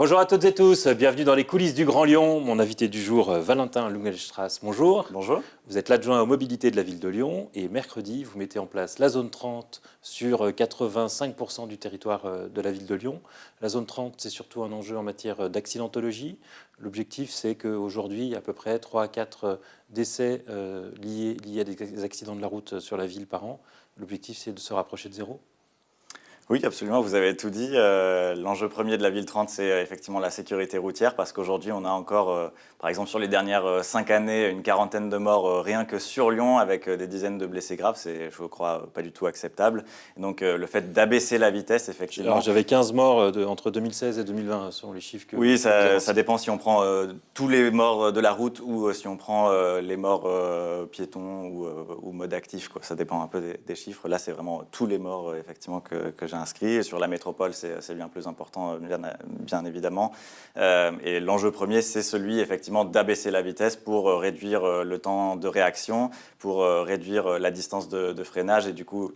Bonjour à toutes et tous, bienvenue dans les coulisses du Grand Lyon. Mon invité du jour, Valentin Lungelstrass, bonjour. Bonjour. Vous êtes l'adjoint aux mobilités de la ville de Lyon et mercredi, vous mettez en place la zone 30 sur 85% du territoire de la ville de Lyon. La zone 30, c'est surtout un enjeu en matière d'accidentologie. L'objectif, c'est qu'aujourd'hui, il y a à peu près 3 à 4 décès liés à des accidents de la route sur la ville par an. L'objectif, c'est de se rapprocher de zéro. Oui, absolument, vous avez tout dit. L'enjeu premier de la ville 30, c'est effectivement la sécurité routière, parce qu'aujourd'hui, on a encore, par exemple, sur les dernières 5 années, une quarantaine de morts rien que sur Lyon, avec des dizaines de blessés graves. C'est, je crois, pas du tout acceptable. Et donc, le fait d'abaisser la vitesse, effectivement... Alors, j'avais 15 morts entre 2016 et 2020, selon les chiffres que Oui, vous avez ça dépend si on prend tous les morts de la route ou si on prend les morts piétons ou mode actif, quoi. Ça dépend un peu des chiffres. Là, c'est vraiment tous les morts, effectivement, que j'ai inscrits. Et sur la métropole, c'est bien plus important, bien évidemment. Et l'enjeu premier, c'est celui, effectivement, d'abaisser la vitesse pour réduire le temps de réaction, pour réduire la distance de freinage et du coup,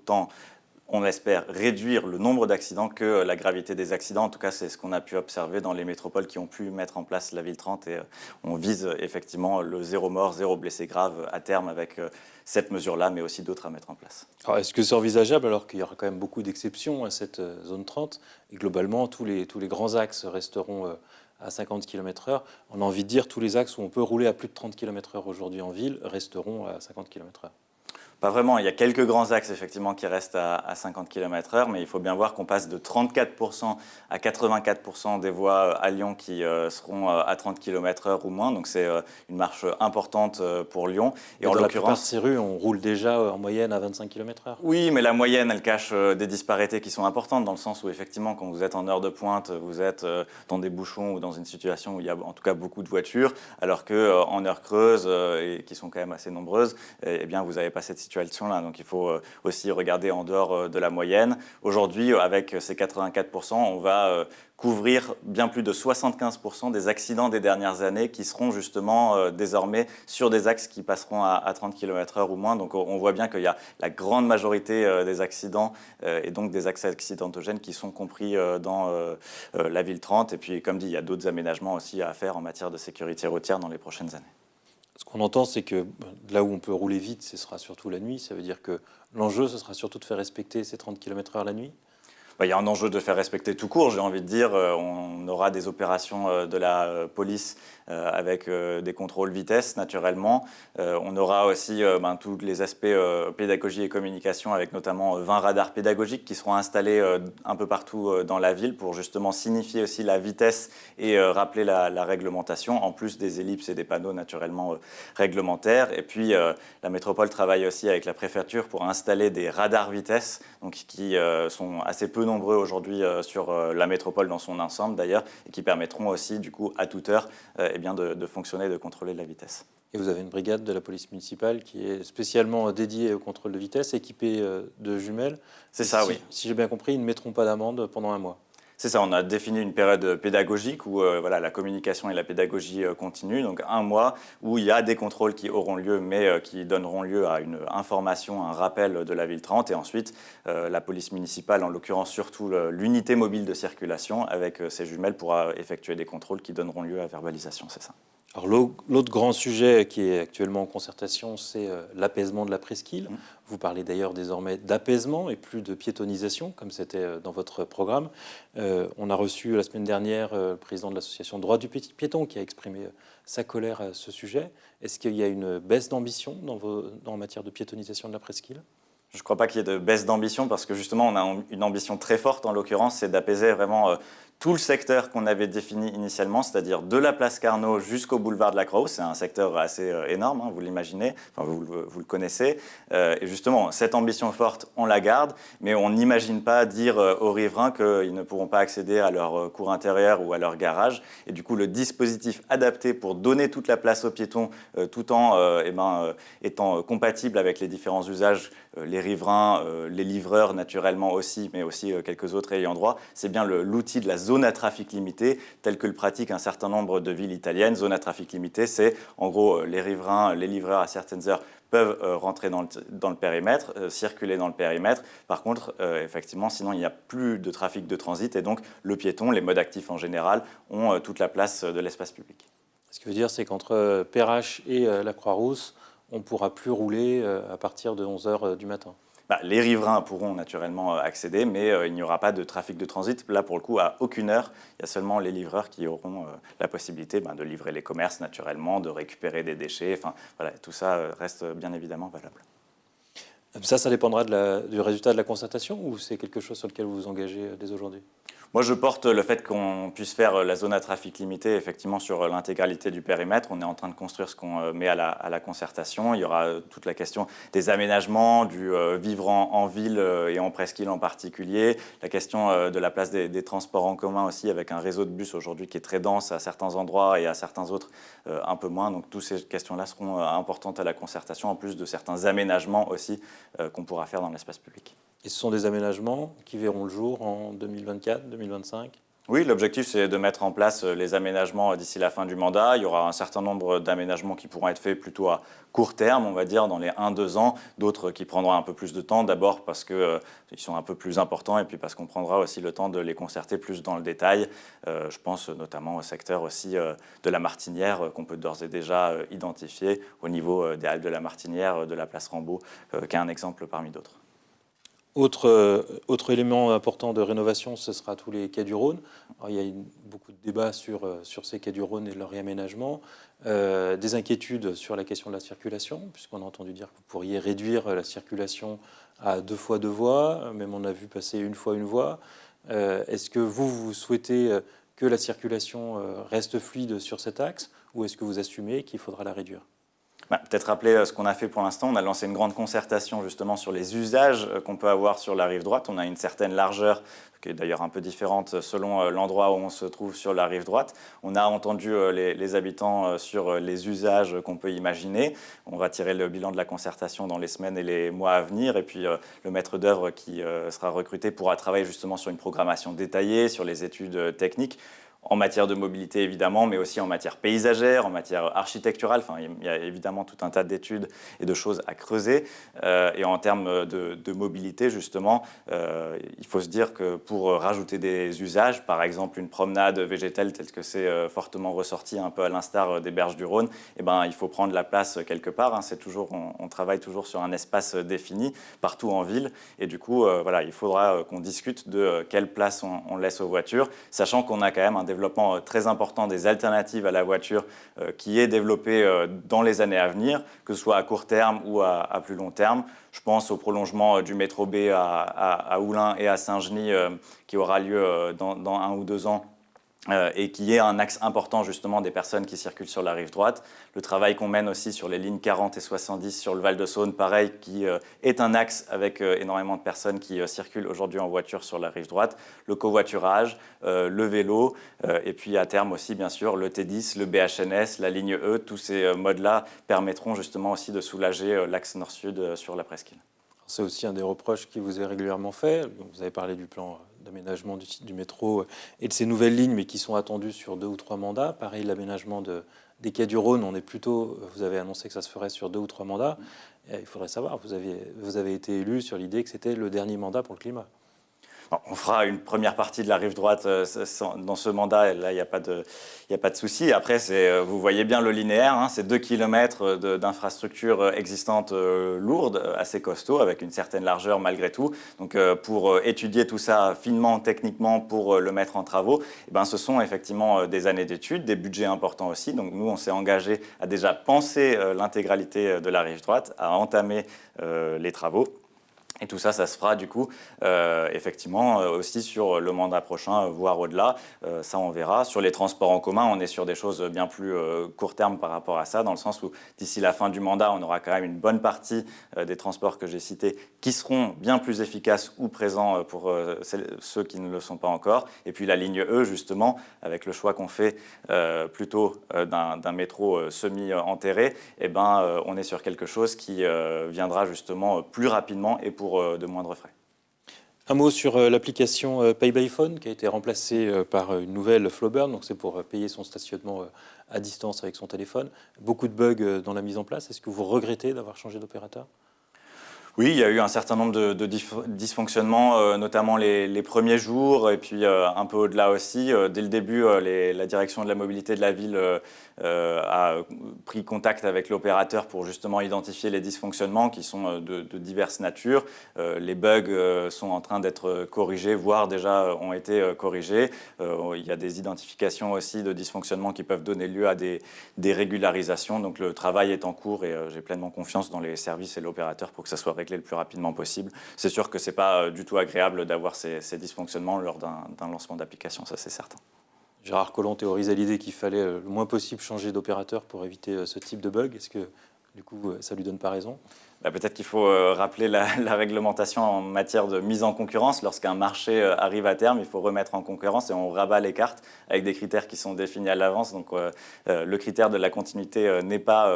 on espère réduire le nombre d'accidents que la gravité des accidents. En tout cas, c'est ce qu'on a pu observer dans les métropoles qui ont pu mettre en place la ville 30. Et on vise effectivement le zéro mort, zéro blessé grave à terme avec cette mesure-là, mais aussi d'autres à mettre en place. Alors, est-ce que c'est envisageable, alors qu'il y aura quand même beaucoup d'exceptions à cette zone 30, et globalement, tous les grands axes resteront à 50 km/h. On a envie de dire tous les axes où on peut rouler à plus de 30 km/h aujourd'hui en ville resteront à 50 km/h. Pas vraiment, il y a quelques grands axes effectivement qui restent à 50 km/h, mais il faut bien voir qu'on passe de 34% à 84% des voies à Lyon qui seront à 30 km/h ou moins, donc c'est une marche importante pour Lyon. Et en l'occurrence, la plupart de ces rues, on roule déjà en moyenne à 25 km/h. Oui, mais la moyenne, elle cache des disparités qui sont importantes, dans le sens où effectivement, quand vous êtes en heure de pointe, vous êtes dans des bouchons ou dans une situation où il y a en tout cas beaucoup de voitures, alors qu'en heure creuse, et qui sont quand même assez nombreuses, eh bien, vous n'avez pas cette situation-là. Donc il faut aussi regarder en dehors de la moyenne. Aujourd'hui, avec ces 84%, on va couvrir bien plus de 75% des accidents des dernières années qui seront justement désormais sur des axes qui passeront à 30 km/h ou moins. Donc on voit bien qu'il y a la grande majorité des accidents et donc des axes accidentogènes qui sont compris dans la ville 30. Et puis comme dit, il y a d'autres aménagements aussi à faire en matière de sécurité routière dans les prochaines années. Ce qu'on entend, c'est que là où on peut rouler vite, ce sera surtout la nuit. Ça veut dire que l'enjeu, ce sera surtout de faire respecter ces 30 km/h la nuit. Il y a un enjeu de faire respecter tout court, j'ai envie de dire. On aura des opérations de la police avec des contrôles vitesse, naturellement. On aura aussi tous les aspects pédagogie et communication, avec notamment 20 radars pédagogiques qui seront installés un peu partout dans la ville pour justement signifier aussi la vitesse et rappeler la réglementation, en plus des ellipses et des panneaux naturellement réglementaires. Et puis, la métropole travaille aussi avec la préfecture pour installer des radars vitesse, donc qui sont assez peu nombreux aujourd'hui sur la métropole dans son ensemble d'ailleurs, et qui permettront aussi du coup à toute heure de fonctionner et de contrôler la vitesse. Et vous avez une brigade de la police municipale qui est spécialement dédiée au contrôle de vitesse, équipée de jumelles. C'est ça, oui. Si j'ai bien compris, ils ne mettront pas d'amende pendant un mois. C'est ça, on a défini une période pédagogique où la communication et la pédagogie continuent, donc un mois où il y a des contrôles qui auront lieu, mais qui donneront lieu à une information, un rappel de la ville 30, et ensuite la police municipale, en l'occurrence surtout l'unité mobile de circulation, avec ses jumelles pourra effectuer des contrôles qui donneront lieu à verbalisation, c'est ça. Alors l'autre grand sujet qui est actuellement en concertation, c'est l'apaisement de la presqu'île. Vous parlez d'ailleurs désormais d'apaisement et plus de piétonisation, comme c'était dans votre programme. On a reçu la semaine dernière le président de l'association Droit du piéton qui a exprimé sa colère à ce sujet. Est-ce qu'il y a une baisse d'ambition en matière de piétonisation de la presqu'île ? Je ne crois pas qu'il y ait de baisse d'ambition, parce que justement, on a une ambition très forte, en l'occurrence, c'est d'apaiser vraiment tout le secteur qu'on avait défini initialement, c'est-à-dire de la place Carnot jusqu'au boulevard de la Croix. C'est un secteur assez énorme, vous l'imaginez, enfin, vous le connaissez. Et justement, cette ambition forte, on la garde, mais on n'imagine pas dire aux riverains qu'ils ne pourront pas accéder à leur cour intérieure ou à leur garage. Et du coup, le dispositif adapté pour donner toute la place aux piétons, tout en étant compatible avec les différents usages, les riverains, les livreurs naturellement aussi, mais aussi quelques autres ayants droit, c'est bien l'outil de la zone à trafic limité, tel que le pratiquent un certain nombre de villes italiennes. Zone à trafic limité, c'est en gros les riverains, les livreurs à certaines heures peuvent rentrer dans le périmètre, circuler dans le périmètre. Par contre, effectivement, sinon, il n'y a plus de trafic de transit et donc le piéton, les modes actifs en général, ont toute la place de l'espace public. Ce qui veut dire, c'est qu'entre Perrache et la Croix-Rousse, on ne pourra plus rouler à partir de 11 h du matin. Les riverains pourront naturellement accéder, mais il n'y aura pas de trafic de transit. Là, pour le coup, à aucune heure, il y a seulement les livreurs qui auront la possibilité de livrer les commerces naturellement, de récupérer des déchets. Enfin, voilà, tout ça reste bien évidemment valable. Ça dépendra du résultat de la concertation ou c'est quelque chose sur lequel vous vous engagez dès aujourd'hui? Moi, je porte le fait qu'on puisse faire la zone à trafic limité effectivement sur l'intégralité du périmètre. On est en train de construire ce qu'on met à la concertation. Il y aura toute la question des aménagements, du vivre en ville et en presqu'île en particulier. La question de la place des transports en commun aussi, avec un réseau de bus aujourd'hui qui est très dense à certains endroits et à certains autres un peu moins. Donc, toutes ces questions-là seront importantes à la concertation, en plus de certains aménagements aussi qu'on pourra faire dans l'espace public. Et ce sont des aménagements qui verront le jour en 2024, 2025? Oui, l'objectif, c'est de mettre en place les aménagements d'ici la fin du mandat. Il y aura un certain nombre d'aménagements qui pourront être faits plutôt à court terme, on va dire, dans les 1-2 ans. D'autres qui prendront un peu plus de temps, d'abord parce qu'ils sont un peu plus importants et puis parce qu'on prendra aussi le temps de les concerter plus dans le détail. Je pense notamment au secteur aussi de la Martinière, qu'on peut d'ores et déjà identifier au niveau des Halles de la Martinière, de la place Rambaud, qui est un exemple parmi d'autres. Autre élément important de rénovation, ce sera tous les quais du Rhône. Alors, il y a beaucoup de débats sur ces quais du Rhône et leur réaménagement, des inquiétudes sur la question de la circulation, puisqu'on a entendu dire que vous pourriez réduire la circulation à 2 fois 2 voies, même on a vu passer 1 fois 1 voie. Est-ce que vous souhaitez que la circulation reste fluide sur cet axe, ou est-ce que vous assumez qu'il faudra la réduire? Peut-être rappeler ce qu'on a fait pour l'instant. On a lancé une grande concertation justement sur les usages qu'on peut avoir sur la rive droite. On a une certaine largeur, qui est d'ailleurs un peu différente selon l'endroit où on se trouve sur la rive droite. On a entendu les habitants sur les usages qu'on peut imaginer. On va tirer le bilan de la concertation dans les semaines et les mois à venir. Et puis le maître d'œuvre qui sera recruté pourra travailler justement sur une programmation détaillée, sur les études techniques, en matière de mobilité évidemment, mais aussi en matière paysagère, en matière architecturale. Enfin, il y a évidemment tout un tas d'études et de choses à creuser. Et en termes de mobilité, justement, il faut se dire que pour rajouter des usages, par exemple une promenade végétale telle que c'est fortement ressorti un peu à l'instar des berges du Rhône, il faut prendre la place quelque part. C'est toujours, on travaille toujours sur un espace défini partout en ville. Et du coup, il faudra qu'on discute de quelle place on laisse aux voitures, sachant qu'on a quand même un développement très important des alternatives à la voiture qui est développé dans les années à venir, que ce soit à court terme ou à plus long terme. Je pense au prolongement du métro B à Oullins et à Saint-Genis qui aura lieu dans 1 ou 2 ans. Et qui est un axe important justement des personnes qui circulent sur la rive droite. Le travail qu'on mène aussi sur les lignes 40 et 70 sur le Val-de-Saône, pareil, qui est un axe avec énormément de personnes qui circulent aujourd'hui en voiture sur la rive droite. Le covoiturage, le vélo, et puis à terme aussi, bien sûr, le T10, le BHNS, la ligne E, tous ces modes-là permettront justement aussi de soulager l'axe nord-sud sur la presqu'île. C'est aussi un des reproches qui vous est régulièrement fait. Vous avez parlé du plan d'aménagement du métro et de ces nouvelles lignes, mais qui sont attendues sur 2 ou 3 mandats. Pareil, l'aménagement des quais du Rhône, vous avez annoncé que ça se ferait sur 2 ou 3 mandats. Et il faudrait savoir, vous avez été élu sur l'idée que c'était le dernier mandat pour le climat. On fera une première partie de la rive droite dans ce mandat, et là, il n'y a pas de souci. Après, vous voyez bien le linéaire, c'est 2 km d'infrastructures existantes lourdes, assez costauds, avec une certaine largeur malgré tout. Donc, pour étudier tout ça finement, techniquement, pour le mettre en travaux, ce sont effectivement des années d'études, des budgets importants aussi. Donc, nous, on s'est engagé à déjà penser l'intégralité de la rive droite, à entamer les travaux. Et tout ça, ça se fera du coup, effectivement, aussi sur le mandat prochain, voire au-delà. Ça, on verra. Sur les transports en commun, on est sur des choses bien plus court terme par rapport à ça, dans le sens où d'ici la fin du mandat, on aura quand même une bonne partie des transports que j'ai cités qui seront bien plus efficaces ou présents pour ceux qui ne le sont pas encore. Et puis la ligne E, justement, avec le choix qu'on fait plutôt d'un métro semi-enterré, on est sur quelque chose qui viendra justement plus rapidement et pour de moindres frais. Un mot sur l'application Pay by Phone qui a été remplacée par une nouvelle Flowburn. Donc c'est pour payer son stationnement à distance avec son téléphone. Beaucoup de bugs dans la mise en place. Est-ce que vous regrettez d'avoir changé d'opérateur ? Oui, il y a eu un certain nombre de dysfonctionnements, notamment les premiers jours, et puis un peu au-delà aussi. Dès le début, la direction de la mobilité de la ville a pris contact avec l'opérateur pour justement identifier les dysfonctionnements qui sont de diverses natures. Les bugs sont en train d'être corrigés, voire déjà ont été corrigés. Il y a des identifications aussi de dysfonctionnements qui peuvent donner lieu à des régularisations. Donc le travail est en cours et j'ai pleinement confiance dans les services et l'opérateur pour que ça soit réglé le plus rapidement possible. C'est sûr que ce n'est pas du tout agréable d'avoir ces dysfonctionnements lors d'un lancement d'application, ça c'est certain. Gérard Collomb théorisait l'idée qu'il fallait le moins possible changer d'opérateur pour éviter ce type de bug. Est-ce que du coup ça ne lui donne pas raison ? Peut-être qu'il faut rappeler la réglementation en matière de mise en concurrence. Lorsqu'un marché arrive à terme, il faut remettre en concurrence et on rabat les cartes avec des critères qui sont définis à l'avance. Donc le critère de la continuité n'est pas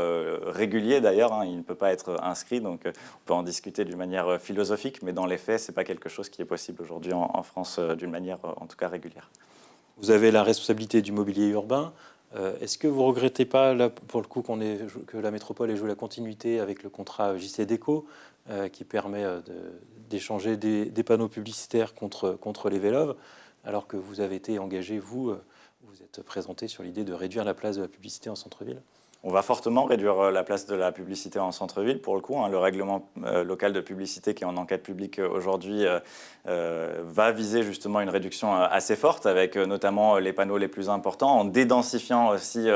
régulier d'ailleurs, hein, il ne peut pas être inscrit. Donc on peut en discuter d'une manière philosophique, mais dans les faits, ce n'est pas quelque chose qui est possible aujourd'hui en France d'une manière en tout cas régulière. Vous avez la responsabilité du mobilier urbain. Est-ce que vous ne regrettez pas, là, pour le coup, que la métropole ait joué la continuité avec le contrat JC Déco, qui permet d'échanger des panneaux publicitaires contre les vélos, alors que vous avez été engagé, vous êtes présenté sur l'idée de réduire la place de la publicité en centre-ville ? On va fortement réduire la place de la publicité en centre-ville, pour le coup. Le règlement local de publicité qui est en enquête publique aujourd'hui va viser justement une réduction assez forte, avec notamment les panneaux les plus importants, en dédensifiant aussi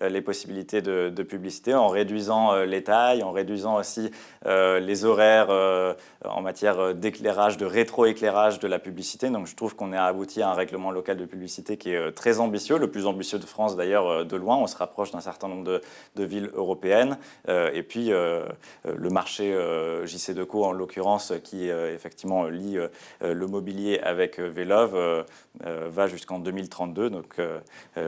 les possibilités de publicité, en réduisant les tailles, en réduisant aussi les horaires en matière d'éclairage, de rétroéclairage de la publicité. Donc je trouve qu'on a abouti à un règlement local de publicité qui est très ambitieux, le plus ambitieux de France d'ailleurs de loin. On se rapproche d'un certain nombre de villes européennes. Et puis le marché JC Deco, en l'occurrence, qui effectivement lie le mobilier avec Velov, va jusqu'en 2032. Donc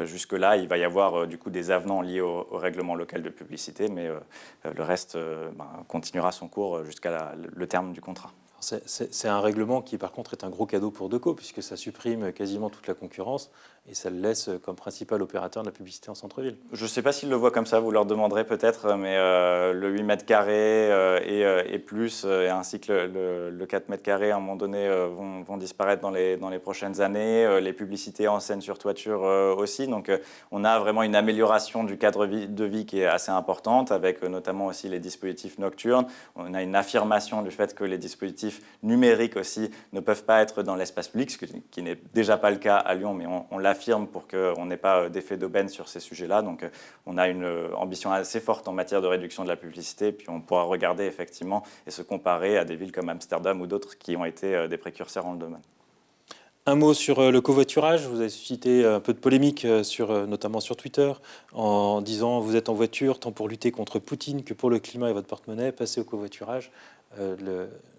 jusque-là, il va y avoir du coup des avenants liés au règlement local de publicité, mais le reste continuera son cours jusqu'à le terme du contrat. C'est un règlement qui, par contre, est un gros cadeau pour Deco, puisque ça supprime quasiment toute la concurrence et ça le laisse comme principal opérateur de la publicité en centre-ville. Je ne sais pas s'ils le voient comme ça, vous leur demanderez peut-être, mais le 8 mètres carrés et plus, et ainsi que le 4 mètres carrés, à un moment donné, vont disparaître dans les prochaines années. Les publicités en scène sur toiture aussi. Donc, on a vraiment une amélioration du cadre de vie qui est assez importante, avec notamment aussi les dispositifs nocturnes. On a une affirmation du fait que les dispositifs numériques aussi ne peuvent pas être dans l'espace public, ce qui n'est déjà pas le cas à Lyon, mais on l'affirme pour qu'on n'ait pas d'effet d'aubaine sur ces sujets-là. Donc on a une ambition assez forte en matière de réduction de la publicité, puis on pourra regarder effectivement et se comparer à des villes comme Amsterdam ou d'autres qui ont été des précurseurs en le domaine. Un mot sur le covoiturage. Vous avez suscité un peu de polémique, notamment sur Twitter, en disant vous êtes en voiture tant pour lutter contre Poutine que pour le climat et votre porte-monnaie, passez au covoiturage.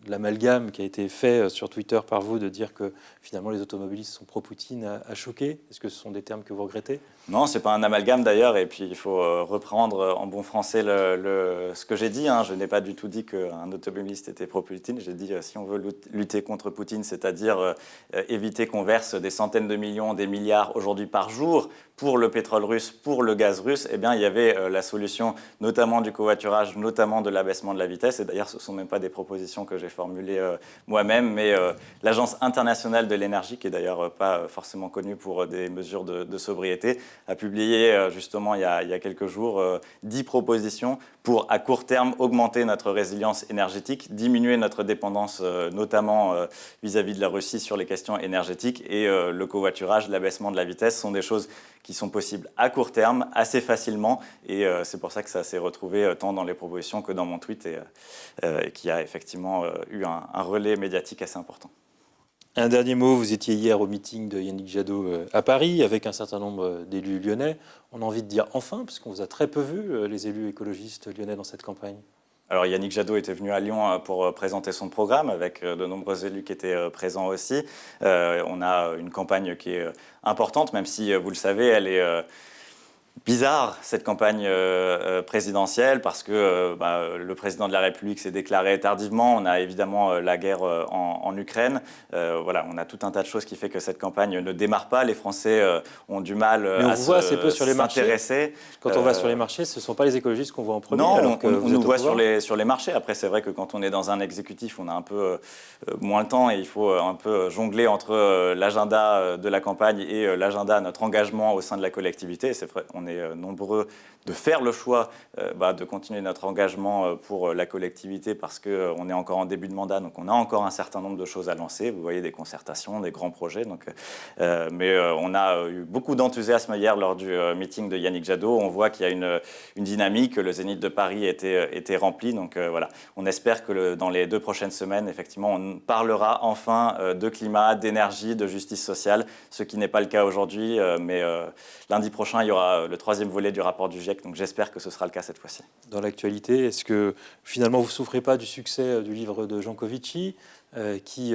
L'amalgame qui a été fait sur Twitter par vous de dire que finalement les automobilistes sont pro-Poutine a choqué. Est-ce que ce sont des termes que vous regrettez ? Non, ce n'est pas un amalgame d'ailleurs, et puis il faut reprendre en bon français ce que j'ai dit. Je n'ai pas du tout dit qu'un automobiliste était pro-Poutine. J'ai dit si on veut lutter contre Poutine, c'est-à-dire éviter qu'on verse des centaines de millions, des milliards aujourd'hui par jour pour le pétrole russe, pour le gaz russe, eh bien il y avait la solution notamment du covoiturage, notamment de l'abaissement de la vitesse. Et d'ailleurs, ce ne sont même pas des propositions que j'ai formulées moi-même, mais l'Agence internationale de l'énergie, qui est d'ailleurs pas forcément connue pour des mesures de sobriété, a publié justement il y a quelques jours 10 propositions pour à court terme augmenter notre résilience énergétique, diminuer notre dépendance notamment vis-à-vis de la Russie sur les questions énergétiques, et le covoiturage, l'abaissement de la vitesse sont des choses qui sont possibles à court terme, assez facilement, et c'est pour ça que ça s'est retrouvé tant dans les propositions que dans mon tweet, et qui a effectivement eu un relais médiatique assez important. Un dernier mot, vous étiez hier au meeting de Yannick Jadot à Paris avec un certain nombre d'élus lyonnais. On a envie de dire enfin, parce qu'on vous a très peu vu, les élus écologistes lyonnais, dans cette campagne. Alors Yannick Jadot était venu à Lyon pour présenter son programme avec de nombreux élus qui étaient présents aussi. On a une campagne qui est importante, même si, vous le savez, elle est bizarre cette campagne présidentielle parce que le président de la République s'est déclaré tardivement. On a évidemment la guerre en Ukraine. Voilà, on a tout un tas de choses qui fait que cette campagne ne démarre pas. Les Français ont du mal Mais on à vous voit assez peu sur les marchés. s'intéresser. Quand on va sur les marchés, ce ne sont pas les écologistes qu'on voit en premier. Non, alors que on vous nous êtes au voit pouvoir. sur les marchés. Après, c'est vrai que quand on est dans un exécutif, on a un peu moins le temps et il faut un peu jongler entre l'agenda de la campagne et l'agenda, notre engagement au sein de la collectivité. C'est vrai, on est nombreux de faire le choix de continuer notre engagement pour la collectivité parce qu'on est encore en début de mandat, donc on a encore un certain nombre de choses à lancer. Vous voyez, des concertations, des grands projets. Mais on a eu beaucoup d'enthousiasme hier lors du meeting de Yannick Jadot. On voit qu'il y a une dynamique, le Zénith de Paris était rempli. Donc voilà, on espère que dans les 2 prochaines semaines, effectivement, on parlera enfin de climat, d'énergie, de justice sociale, ce qui n'est pas le cas aujourd'hui. Mais lundi prochain, il y aura le 3e volet du rapport du GIEC. Donc j'espère que ce sera le cas cette fois-ci. Dans l'actualité, est-ce que finalement vous ne souffrez pas du succès du livre de Jancovici qui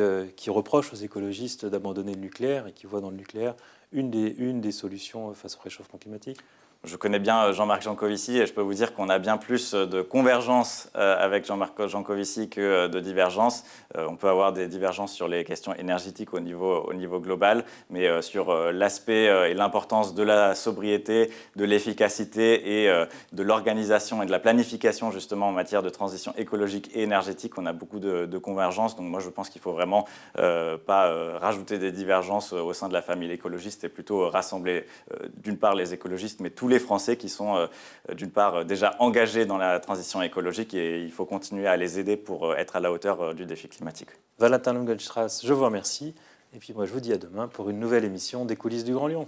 reproche aux écologistes d'abandonner le nucléaire et qui voit dans le nucléaire une des solutions face au réchauffement climatique ? Je connais bien Jean-Marc Jancovici et je peux vous dire qu'on a bien plus de convergence avec Jean-Marc Jancovici que de divergence. On peut avoir des divergences sur les questions énergétiques au niveau global, mais sur l'aspect et l'importance de la sobriété, de l'efficacité et de l'organisation et de la planification justement en matière de transition écologique et énergétique, on a beaucoup de convergences. Donc moi je pense qu'il ne faut vraiment pas rajouter des divergences au sein de la famille écologiste et plutôt rassembler d'une part les écologistes, mais tous les Français qui sont d'une part déjà engagés dans la transition écologique et il faut continuer à les aider pour être à la hauteur du défi climatique. Valentin Lungenstrass, je vous remercie. Et puis moi, je vous dis à demain pour une nouvelle émission des coulisses du Grand Lyon.